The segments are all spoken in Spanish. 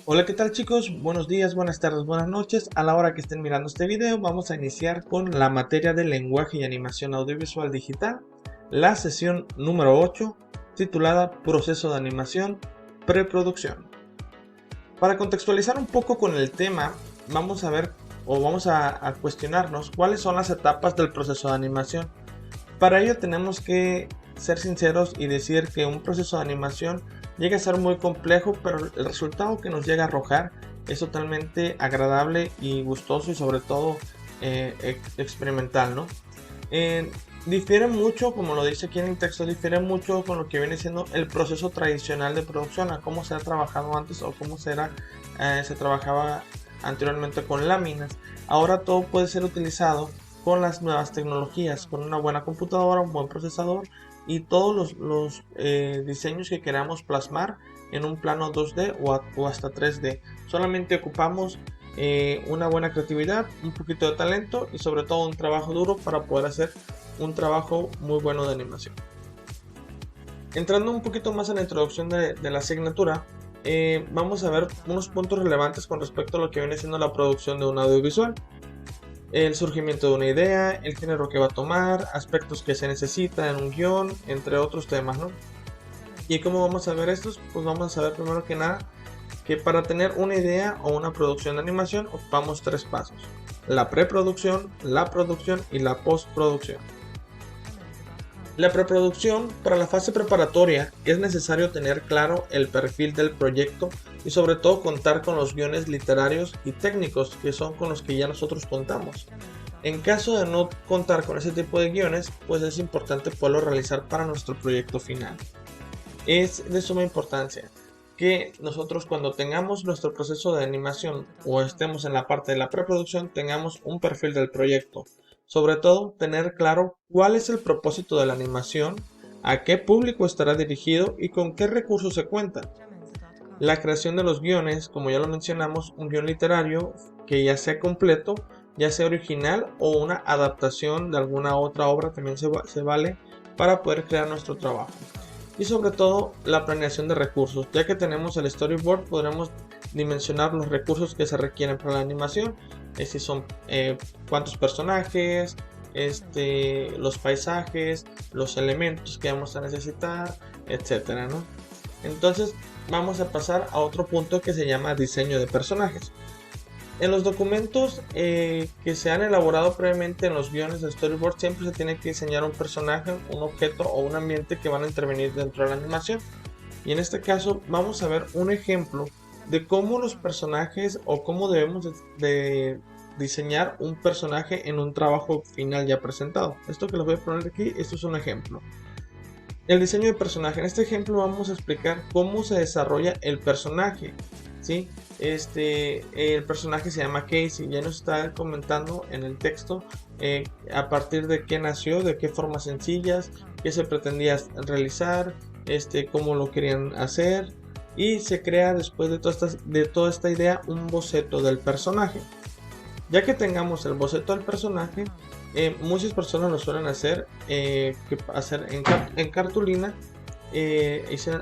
Hola, ¿qué tal chicos? Buenos días, buenas tardes, buenas noches. A la hora que estén mirando este video, vamos a iniciar con la materia de lenguaje y animación audiovisual digital, la sesión número 8, titulada Proceso de animación, preproducción. Para contextualizar un poco con el tema, vamos a ver o vamos a cuestionarnos cuáles son las etapas del proceso de animación. Para ello tenemos que ser sinceros y decir que un proceso de animación llega a ser muy complejo, pero el resultado que nos llega a arrojar es totalmente agradable y gustoso y sobre todo experimental, ¿no? Difiere mucho, como lo dice aquí en el texto, difiere mucho con lo que viene siendo el proceso tradicional de producción, a cómo se ha trabajado antes o cómo se trabajaba anteriormente con láminas. Ahora todo puede ser utilizado con las nuevas tecnologías, con una buena computadora, un buen procesador y todos los diseños que queramos plasmar en un plano 2D o hasta 3D. Solamente ocupamos una buena creatividad, un poquito de talento y sobre todo un trabajo duro para poder hacer un trabajo muy bueno de animación. Entrando un poquito más en la introducción de la asignatura, vamos a ver unos puntos relevantes con respecto a lo que viene siendo la producción de un audiovisual. El surgimiento de una idea, el género que va a tomar, aspectos que se necesitan en un guión, entre otros temas, ¿no? ¿Y cómo vamos a ver estos? Pues vamos a ver primero que nada que para tener una idea o una producción de animación ocupamos tres pasos: la preproducción, la producción y la postproducción. La preproducción, para la fase preparatoria, es necesario tener claro el perfil del proyecto y sobre todo contar con los guiones literarios y técnicos que son con los que ya nosotros contamos. En caso de no contar con ese tipo de guiones, pues es importante poderlo realizar para nuestro proyecto final. Es de suma importancia que nosotros cuando tengamos nuestro proceso de animación o estemos en la parte de la preproducción tengamos un perfil del proyecto. Sobre todo, tener claro cuál es el propósito de la animación, a qué público estará dirigido y con qué recursos se cuenta. La creación de los guiones, como ya lo mencionamos, un guión literario que ya sea completo, ya sea original o una adaptación de alguna otra obra también se vale para poder crear nuestro trabajo. Y sobre todo la planeación de recursos, ya que tenemos el storyboard podremos dimensionar los recursos que se requieren para la animación, si son cuántos personajes, los paisajes, los elementos que vamos a necesitar, etcétera, ¿no? Entonces vamos a pasar a otro punto que se llama diseño de personajes. En los documentos que se han elaborado previamente en los guiones de storyboard siempre se tiene que diseñar un personaje, un objeto o un ambiente que van a intervenir dentro de la animación. Y en este caso vamos a ver un ejemplo de cómo los personajes o cómo debemos de diseñar un personaje en un trabajo final ya presentado. Esto que les voy a poner aquí, esto es un ejemplo. El diseño de personaje. En este ejemplo vamos a explicar cómo se desarrolla el personaje, ¿sí? El personaje se llama Casey, ya nos está comentando en el texto a partir de qué nació, de qué formas sencillas, qué se pretendía realizar, cómo lo querían hacer, y se crea después de toda esta idea un boceto del personaje. Ya que tengamos el boceto del personaje, muchas personas lo suelen hacer, en cartulina,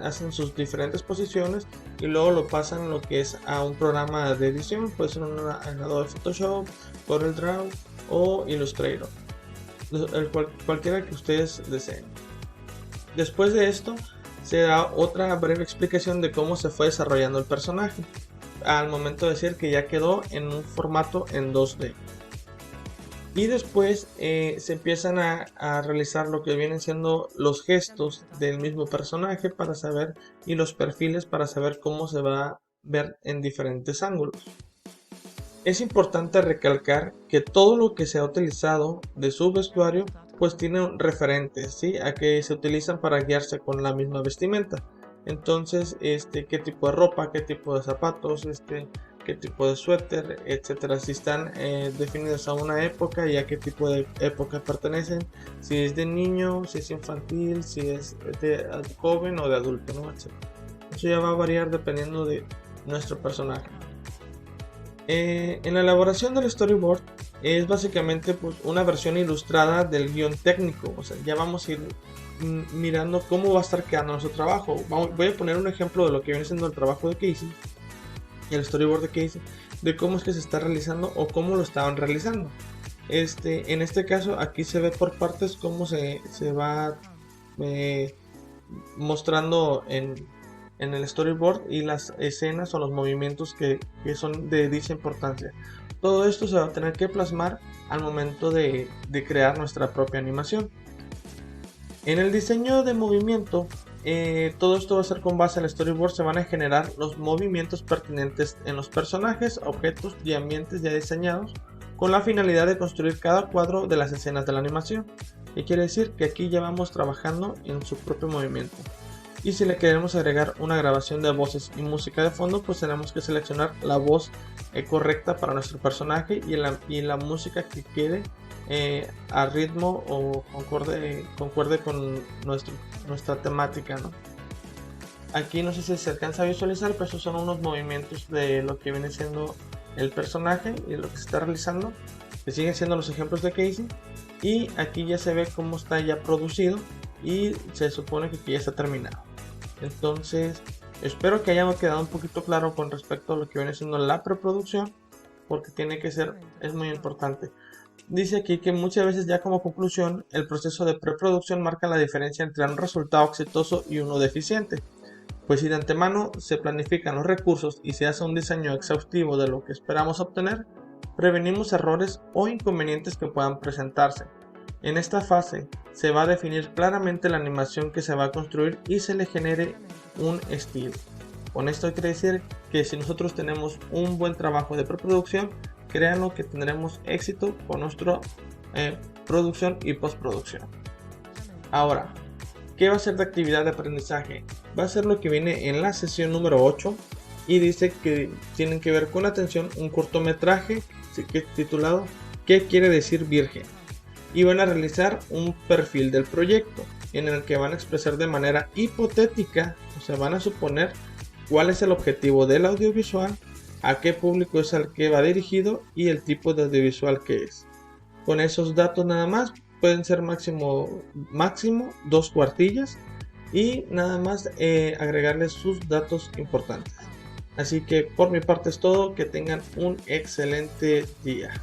hacen sus diferentes posiciones y luego lo pasan lo que es a un programa de edición, puede ser en Adobe Photoshop, CorelDRAW o Illustrator, cualquiera que ustedes deseen. Después de esto se da otra breve explicación de cómo se fue desarrollando el personaje al momento de decir que ya quedó en un formato en 2D. Y después se empiezan a realizar lo que vienen siendo los gestos del mismo personaje para saber, y los perfiles para saber cómo se va a ver en diferentes ángulos. Es importante recalcar que todo lo que se ha utilizado de su vestuario pues tiene referentes, ¿sí? A que se utilizan para guiarse con la misma vestimenta. Entonces, qué tipo de ropa, qué tipo de zapatos, qué tipo de suéter, etcétera, si están definidos a una época y a qué tipo de época pertenecen, si es de niño, si es infantil, si es de joven o de adulto, ¿no? Etcétera. Eso ya va a variar dependiendo de nuestro personaje. En la elaboración del storyboard es básicamente pues, una versión ilustrada del guión técnico, o sea, ya vamos a ir mirando cómo va a estar quedando nuestro trabajo. Voy a poner un ejemplo de lo que viene siendo el trabajo de Casey. el storyboard de Casey de cómo es que se está realizando o cómo lo estaban realizando. En este caso aquí se ve por partes cómo se va mostrando en el storyboard y las escenas o los movimientos que son de dicha importancia. Todo esto se va a tener que plasmar al momento de crear nuestra propia animación. En el diseño de movimiento, todo esto va a ser con base al storyboard. Se van a generar los movimientos pertinentes en los personajes, objetos y ambientes ya diseñados, con la finalidad de construir cada cuadro de las escenas de la animación. ¿Qué quiere decir? Que aquí ya vamos trabajando en su propio movimiento. Y si le queremos agregar una grabación de voces y música de fondo, pues tenemos que seleccionar la voz correcta para nuestro personaje y la música que quede a ritmo o concuerde con nuestra temática, ¿no? Aquí no sé si se alcanza a visualizar, pero estos son unos movimientos de lo que viene siendo el personaje y lo que se está realizando, que siguen siendo los ejemplos de Casey. Y aquí ya se ve cómo está ya producido y se supone que ya está terminado. Entonces espero que haya quedado un poquito claro con respecto a lo que viene siendo la preproducción, porque es muy importante. Dice aquí que muchas veces, ya como conclusión, el proceso de preproducción marca la diferencia entre un resultado exitoso y uno deficiente, pues si de antemano se planifican los recursos y se hace un diseño exhaustivo de lo que esperamos obtener, prevenimos errores o inconvenientes que puedan presentarse. En esta fase se va a definir claramente la animación que se va a construir y se le genere un estilo. Con esto quiere decir que si nosotros tenemos un buen trabajo de preproducción, créanlo que tendremos éxito con nuestra producción y postproducción. Ahora, ¿qué va a ser de actividad de aprendizaje? Va a ser lo que viene en la sesión número 8 y dice que tienen que ver con atención un cortometraje titulado ¿Qué quiere decir virgen? Y van a realizar un perfil del proyecto en el que van a expresar de manera hipotética, o sea, van a suponer cuál es el objetivo del audiovisual, a qué público es al que va dirigido y el tipo de audiovisual que es. Con esos datos nada más, pueden ser máximo 2 cuartillas y nada más agregarles sus datos importantes. Así que por mi parte es todo, que tengan un excelente día.